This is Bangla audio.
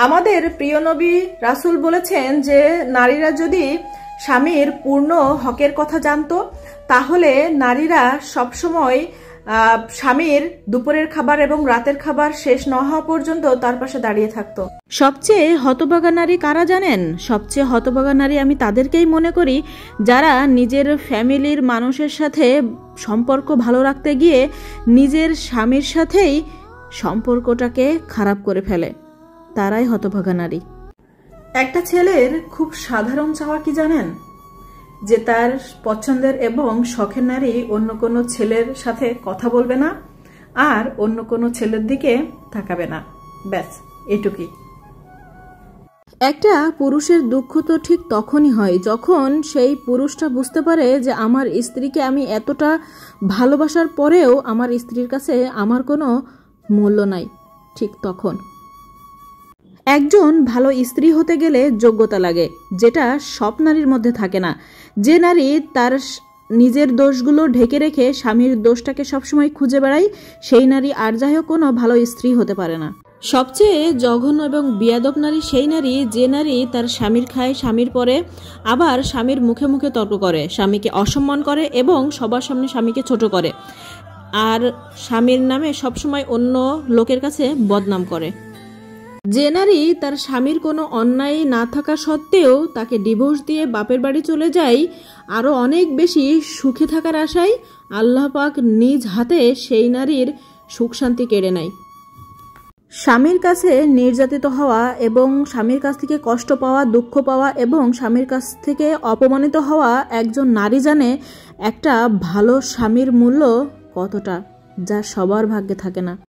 আমাদের প্রিয় নবী রাসূল বলেছেন যে নারীরা যদি স্বামীর পূর্ণ হকের কথা জানতো তাহলে নারীরা সবসময় স্বামীর দুপুরের খাবার এবং রাতের খাবার শেষ না হওয়া পর্যন্ত তার পাশে দাঁড়িয়ে থাকতো। সবচেয়ে হতভাগা নারী কারা জানেন? সবচেয়ে হতভাগা নারী আমি তাদেরকেই মনে করি যারা নিজের ফ্যামিলির মানুষের সাথে সম্পর্ক ভালো রাখতে গিয়ে নিজের স্বামীর সাথেই সম্পর্কটাকে খারাপ করে ফেলে, তারাই হতভাগা নারী। একটা ছেলের খুব সাধারণ চাওয়া কি জানেন? যে তার পছন্দের এবং শখের নারী অন্য কোনো ছেলের সাথে কথা বলবে না আর অন্য কোনো ছেলের দিকে তাকাবে না, ব্যাস এটুকুই। একটা পুরুষের দুঃখ তো ঠিক তখনই হয় যখন সেই পুরুষটা বুঝতে পারে যে আমার স্ত্রীকে আমি এতটা ভালোবাসার পরেও আমার স্ত্রীর কাছে আমার কোনো মূল্য নাই, ঠিক তখন। একজন ভালো স্ত্রী হতে গেলে যোগ্যতা লাগে, যেটা সব নারীর মধ্যে থাকে না। যে নারী তার নিজের দোষগুলো ঢেকে রেখে স্বামীর দোষটাকে সবসময় খুঁজে বেড়ায় সেই নারী আর যাই হোক কোনো ভালো স্ত্রী হতে পারে না। সবচেয়ে জঘন্য এবং বিয়াদব নারী সেই নারী যে নারী তার স্বামীর খায়, স্বামীর পরে আবার স্বামীর মুখে মুখে তর্ক করে, স্বামীকে অসম্মান করে এবং সবার সামনে স্বামীকে ছোট করে আর স্বামীর নামে সবসময় অন্য লোকের কাছে বদনাম করে। যে নারী তার স্বামীর কোনো অন্যায় না থাকা সত্ত্বেও তাকে ডিভোর্স দিয়ে বাপের বাড়ি চলে যায় আরও অনেক বেশি সুখে থাকার আশায় আল্লাহ পাক নিজ হাতে সেই নারীর সুখ শান্তি কেড়ে নেয়। স্বামীর কাছে নির্যাতিত হওয়া এবং স্বামীর কাছ থেকে কষ্ট পাওয়া, দুঃখ পাওয়া এবং স্বামীর কাছ থেকে অপমানিত হওয়া একজন নারী জানে একটা ভালো স্বামীর মূল্য কতটা, যা সবার ভাগ্যে থাকে না।